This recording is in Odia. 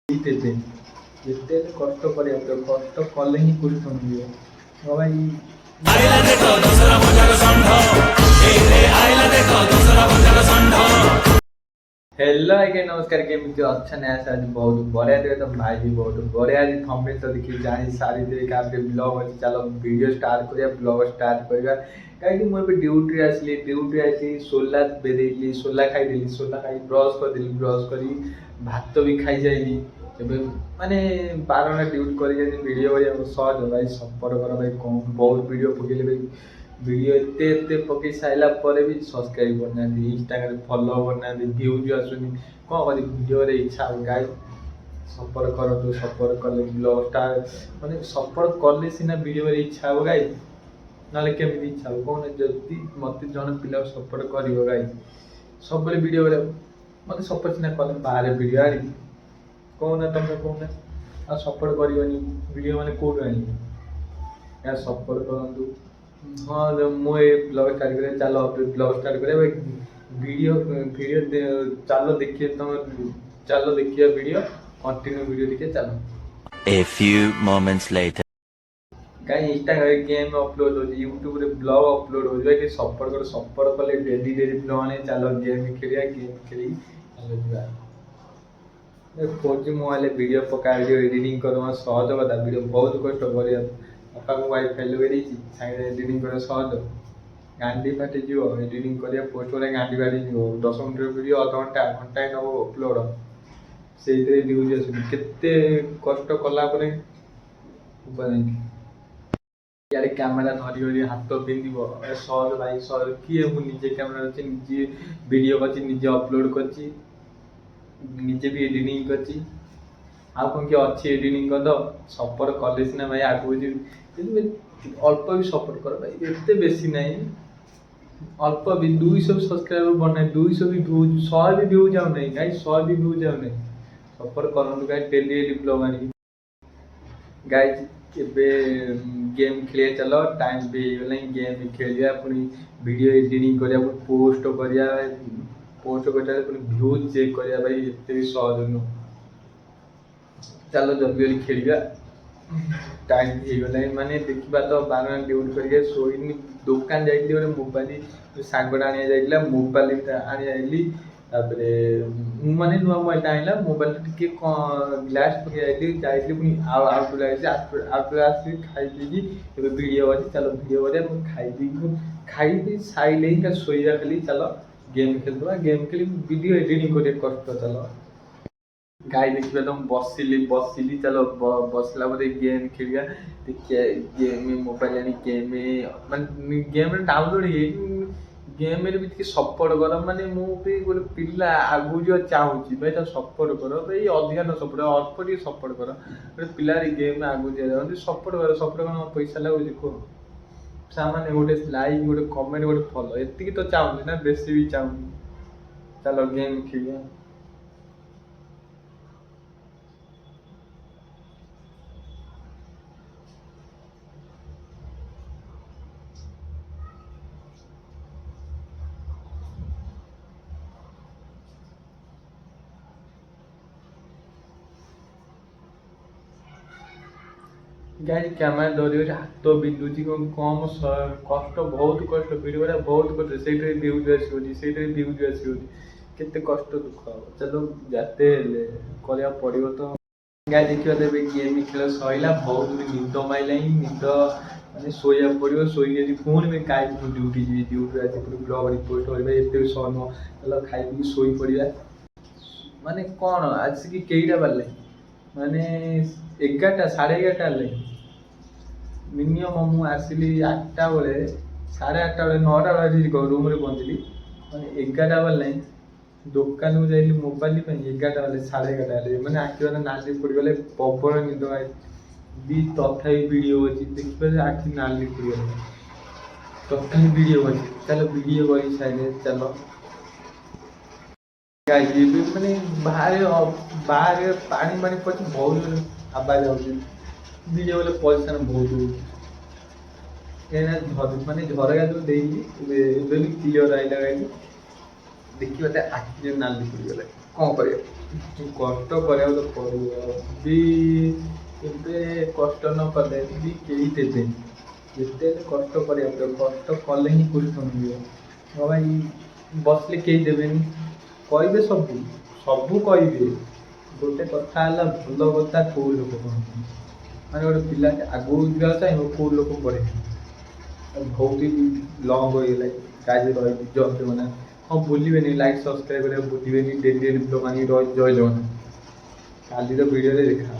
ଦେବେ ଯେତେ ହେଲେ କଷ୍ଟ କରିବାକୁ ପଡ଼ିବ, କଷ୍ଟ କଲେ ହିଁ କୃଷ୍ଣ ମିଳିବ। ହଁ ଭାଇ हेलो आज्ञा नमस्कार केମିତି ଅଛନ୍ତି ଆଶା ଆଜି ବହୁତ ବଢ଼ିଆ ଥିବେ। ତ ଭାଇ ବି ବହୁତ ବଢ଼ିଆ ଆଜି ଥମ୍ବନେଲ୍ ତ ଦେଖି ଜାଣି ସାରିଥିବେ କି ଆମେ ବ୍ଲଗ୍ ଅଛି। ଚାଲ ଭିଡ଼ିଓ ଷ୍ଟାର୍ଟ କରିବା, ବ୍ଲଗ୍ ଷ୍ଟାର୍ଟ କରିବା। କାହିଁକି ମୁଁ ଏବେ ଡ୍ୟୁଟିରେ ଆସିଲି ସୋଲା ଦେଇଥିଲି, ସୋଲା ଖାଇଦେଲି, ସୋଲା ଖାଇ ବ୍ରସ୍ କରିଦେଲି, ବ୍ରସ୍ କରି ଭାତ ବି ଖାଇସାରିଲି। ଏବେ ମାନେ 12 ଘଣ୍ଟା ଡ୍ୟୁଟି କରିକି ଭିଡ଼ିଓ କରିବାକୁ ସହଜ ଭାଇ, ସପୋର୍ଟ କର ଭାଇ। କ'ଣ ବହୁତ ଭିଡ଼ିଓ ପକେଇଲେ ଭାଇ, ভিডিও এতে পকাই সাইলা পরে ବି ସବସ୍କ୍ରାଇବ୍ କରୁନାହାନ୍ତି, ଇନଷ୍ଟାଗ୍ରାମରେ ଫଲୋ କରୁନାହାନ୍ତି, ଭ୍ୟୁଜ୍ ଆସୁନି। କ'ଣ କରିବି, ଭିଡ଼ିଓରେ ଇଚ୍ଛା ହେବ ଗାଇ ସପୋର୍ଟ କରନ୍ତୁ। ସପୋର୍ଟ କଲେ ବ୍ଲଗ୍ଟା ମାନେ ସପୋର୍ଟ କଲେ ସିନା ଭିଡ଼ିଓରେ ଇଚ୍ଛା ହେବ ଗାଇ, ନହେଲେ କେମିତି ଇଚ୍ଛା ହେବ କହୁନ। ଯଦି ମୋତେ ଜଣେ ପିଲାକୁ ସପୋର୍ଟ କରିବ ଗାଇ, ସବୁବେଳେ ଭିଡ଼ିଓ କରିବାକୁ ମୋତେ ସପୋର୍ଟ ସିନା କଲେ ବାହାରେ ଭିଡ଼ିଓ ଆଣିବି, କହୁନା ତମେ କହୁନା। ଆଉ ସପୋର୍ଟ କରିବନି ଭିଡ଼ିଓ ମାନେ କେଉଁଠୁ ଆଣିବି? ଏହା ସପୋର୍ଟ କରନ୍ତୁ। ହଁ ମୁଁ ଏ ବ୍ଲଗ୍ ଷ୍ଟାର୍ଟ କରିବା, ଚାଲ ବ୍ଲଗ୍ ଷ୍ଟାର୍ଟ କରିବା ଭାଇ। ଭିଡ଼ିଓ ଚାଲ ଦେଖିବା, ତମେ ଚାଲ ଦେଖିବା ଭିଡ଼ିଓ, କଣ୍ଟିନ୍ୟୁ ଭିଡ଼ିଓ ଦେଖିବା ଚାଲ। A few moments later. କାହିଁ ଇନଷ୍ଟାଗ୍ରାମରେ ଗେମ୍ ଅପଲୋଡ଼ ହେଉଛି, ୟୁଟ୍ୟୁବରେ ବ୍ଲଗ୍ ଅପଲୋଡ଼ ହେଉଛି ଭାଇ। ଟିକେ ସପୋର୍ଟ କର। ସପୋର୍ଟ କଲେ ଡେଲି ବ୍ଲଗ୍ ଆଣି ଚାଲ ଗେମ୍ ଖେଳିବା, ଗେମ୍ ଖେଳି ଚାଲ ଯିବା। 4G ମୋବାଇଲରେ ଭିଡ଼ିଓ ପକା, ଭିଡ଼ିଓ ଏଡ଼ିଟିଂ କରିବା ସହଜ କଥା। ଭିଡ଼ିଓ ବହୁତ କଷ୍ଟ କରିବା। ବାପାଙ୍କୁ ୱାଇଫାଇ ଲଗାଇ ଦେଇଛି, ସାଙ୍ଗରେ ଏଡ଼ିଟିଂ କରିବା ସହଜ। ଗାଣ୍ଡି ଫାଟିଯିବ ଏଡ଼ିଟିଂ କରିବା, ପୋଷ୍ଟ କରିବା ଗାଣ୍ଡି ଫାଟିଯିବ। 10 ମିନିଟ୍ର ଭିଡ଼ିଓ ଅଧଘଣ୍ଟା ଘଣ୍ଟାଏ ନେବ ଅପଲୋଡ଼, ସେଇଥିରେ ଭ୍ୟୁଜ୍ ଆସୁନି। କେତେ କଷ୍ଟ କଲା ପରେ ଉପାୟ ନାହିଁ। ଇଆଡ଼େ କ୍ୟାମେରା ଧରି ହାତ ବିନ୍ଧିବ, ସହଜ ଭାଇ ସହଜ। କିଏ ମୁଁ ନିଜେ କ୍ୟାମେରା ଅଛି, ନିଜେ ଭିଡ଼ିଓ କରିଛି, ନିଜେ ଅପଲୋଡ଼ କରିଛି, ନିଜେ ବି ଏଡ଼ିଟିଂ କରିଛି। ଆଉ କ'ଣ କିଏ ଅଛି ଏଡ଼ିଟିଂ କରିଦେବ? ସପୋର୍ଟ କଲେ ସିନା ଭାଇ ଆଗକୁ ଯିବି। କିନ୍ତୁ ଅଳ୍ପ ବି ସପୋର୍ଟ କର ଭାଇ, ଏତେ ବେଶୀ ନାହିଁ, ଅଳ୍ପ ବି। 200 ସବସ୍କ୍ରାଇବର ବନାଏ, 200 ବି ଭ୍ୟୁଜ୍, 100 ବି ଭ୍ୟୁଜ୍ ଯାଉନାହିଁ ଗାଇ, 100 ବି ଭ୍ୟୁଜ୍ ଯାଉନାହିଁ। ସପୋର୍ଟ କରନ୍ତୁ ଗାଇ, ଡେଲି ବ୍ଲଗ୍ ଆଣିକି ଗାଇ। ଏବେ ଗେମ୍ ଖେଳିବା ଚାଲ, ଟାଇମ୍ ବି ହେଇଗଲାଣି। ଗେମ୍ ଖେଳିବା, ପୁଣି ଭିଡ଼ିଓ ଏଡ଼ିଟିଂ କରିବା, ପୁଣି ପୋଷ୍ଟ କରିବା, ପୋଷ୍ଟ କରିବା ପୁଣି ଭ୍ୟୁଜ୍ ଚେକ୍ କରିବା ଭାଇ, ଏତେ ବି ସହଜ ନୁହଁ। ଚାଲ ଜଲ୍ଦି ଜଲ୍ଦି ଖେଳିବା, ଟାଇମ୍ ହେଇଗଲାଣି। ମାନେ ଦେଖିବା ତ 12 ଘଣ୍ଟା ଡ୍ୟୁଟି କରିକି ଶୋଇନି। ଦୋକାନ ଯାଇଥିଲି ଗୋଟେ ମୋବାଇଲ, ସାଙ୍ଗଟା ଆଣିବା ଯାଇଥିଲା, ମୋବାଇଲଟା ଆଣିବା ଯାଇଥିଲି। ତାପରେ ମୁଁ ମାନେ ନୂଆ ମୋବାଇଲଟା ଆଣିଲା, ମୋବାଇଲଟା ଟିକେ ଗ୍ଲାସ୍ ପକେଇ ଯାଇଥିଲି ପୁଣି ଆଉଟଡୋର ଆସିକି ଖାଇ ପିଇକି ଏବେ ଭିଡ଼ିଓ ଅଛି, ଚାଲ ଭିଡ଼ିଓ କରିବା। ମୁଁ ଖାଇବି ସାଇଲେ ହିଁ ଶୋଇବା ଖାଲି। ଚାଲ ଗେମ୍ ଖେଳିଦେବା, ଗେମ୍ ଖେଳି ଭିଡ଼ିଓ ଏଡ଼ିଟିଂ କରିବା କଷ୍ଟ। ଚାଲ ଗାଈ ଦେଖିବା ତ ମୁଁ ବସିଲି ଚାଲ ବସିଲା ପରେ ଗେମ୍ ଖେଳିବା। ଦେଖିବା ଗେମ୍ ମୋବାଇଲ ଆଣି ଗେମ୍ ମାନେ ଗେମ୍ରେ ଡାଉନଲୋଡ଼ ହେଇଯାଇଛି। ଗେମ୍ରେ ବି ଟିକେ ସପୋର୍ଟ କର। ମାନେ ମୁଁ ବି ଗୋଟେ ପିଲା ଆଗକୁ ଯିବା ଚାହୁଁଛି ଭାଇ, ତାକୁ ସପୋର୍ଟ କର ଭାଇ। ଅଧିକା ନ ସପୋର୍ଟ, ଅଳ୍ପ ଟିକେ ସପୋର୍ଟ କର। ଗୋଟେ ପିଲାର ଗେମ୍ ଆଗକୁ ଯିବା ସପୋର୍ଟ କର। ସପୋର୍ଟ କ'ଣ ପଇସା ଲାଗୁଛି କୁହ? ସାମାନ୍ୟ ଗୋଟେ ଲାଇକ୍, ଗୋଟେ କମେଣ୍ଟ, ଗୋଟେ ଫଲୋ, ଏତିକି ତ ଚାହୁଁଛି ନା, ବେଶୀ ବି ଚାହୁଁନି। ଚାଲ ଗେମ୍ ଖେଳିବା। ଗାଈ କ୍ୟାମେରା ଧରିବ, ହାତ ବିନ୍ଧୁଛି, କମ୍ କଷ୍ଟ, ବହୁତ କଷ୍ଟ। ଭିଡ଼ିଓ କରିବା ବହୁତ କଷ୍ଟ, ସେଇଥିରେ ଭ୍ୟୁଜ୍ ଆସିବନି, କେତେ କଷ୍ଟ ଦୁଃଖ ହେବ। ଚାଲ ଯାତେ ହେଲେ କରିବାକୁ ପଡ଼ିବ ତ ଗାଈ। ଦେଖିବା ତ ଏବେ ଗେମ୍ ଖେଳ ସରିଲା, ବହୁତ ବି ନିଦ ମାଇଲାଣି। ନିଦ ମାନେ ଶୋଇବାକୁ ପଡ଼ିବ। ଶୋଇକି ଆଜି ପୁଣି ବି ଗାଈ ଡ୍ୟୁଟି ଯିବି, ଡ୍ୟୁଟିରେ ଆଜି ପୁଣି ବ୍ଲଗ୍ ପୋଷ୍ଟ କରିବା, ଏତେ ବି ସହ ନୁହଁ। ଚାଲ ଖାଇ ପିଇକି ଶୋଇପଡ଼ିବା। ମାନେ କ'ଣ ଆସିକି କେଇଟା ବାଜିଲାଣି, ମାନେ 11ଟା, 11:30 ହେଲାଣି ମିନିମମ୍। ମୁଁ ଆସିଲି 8ଟା ବେଳେ, 8:30 ବେଳେ, 9ଟା ବେଳେ ଆସିକି ରୁମ୍ରେ ପହଞ୍ଚିଲି, ମାନେ 11ଟା ବାଜିଲାଣି। ଦୋକାନକୁ ଯାଇଥିଲି ମୋବାଇଲ ପାଇଁ, 11ଟା ବେଳେ, 11:30 ହେଲେ ମାନେ ଆଖି ମାନେ ନାଲି ପଡ଼ିଗଲେ। ପ୍ରବଳ ନିଦ ବି, ତଥାପି ଭିଡ଼ିଓ ଅଛି ଦେଖିବା, ଆଖି ନାଲି ପଡ଼ିଗଲା, ତଥାପି ଭିଡ଼ିଓ ଅଛି। ଚାଲ ଭିଡ଼ିଓ କରି ସାରିଲେ ଚାଲ ଏବେ ମାନେ ବାହାରେ ପାଣି ପଡ଼ିଛି, ବହୁତ ଆବାଜ ହେଉଛି। ଭିଡ଼ିଓ ଗଲେ ପଇସା ବହୁତ ହେଉଛି। ମାନେ ଝରକା ଯେଉଁ ଦେଇଛି, ଏବେ ବି କ୍ଲିଅର ଆଇଲା ଗାଈ। ଦେଖିବା ଆଖି ନାଲି ପଡ଼ିଗଲା, କ'ଣ କରିବା। କଷ୍ଟ କରିବାକୁ ତ ପଡ଼ିବ ବି, ଏବେ କଷ୍ଟ ନ କଲେ ବି କେହି ଦେବେନି। ଯେତେ ହେଲେ କଷ୍ଟ କରିବାକୁ ପଡ଼ିବ, କଷ୍ଟ କଲେ ହିଁ କୃଷ୍ଣ ମିଳିବ। ହଁ ଭାଇ, ବସିଲେ କେହି ଦେବେନି, କହିବେ ସବୁ ସବୁ କହିବେ। ଗୋଟେ କଥା ହେଲା, ଭଲ କଥା କୋଉ ଲୋକ କହନ୍ତି, ମାନେ ଗୋଟେ ପିଲାଟେ ଆଗକୁ ଯିବାକୁ ଚାହିଁବ କୋଉ ଲୋକ ପଢ଼େନି। ବହୁତ ଲଙ୍ଗ ହେଇଗଲା ଗାଇଜ ରହିବି ଜୟ ଜଗନ୍ନାଥ। ହଁ ଭୁଲିବେନି ଲାଇକ୍ ସବସ୍କ୍ରାଇବ୍ କରିବାକୁ ଭୁଲିବେନି, ଡେଲି ଡେଲି ବ୍ଲଗ୍ ଆଣିକି ଜୟ ଜଗନ୍ନାଥ। କାଲିର ଭିଡ଼ିଓରେ ଦେଖା।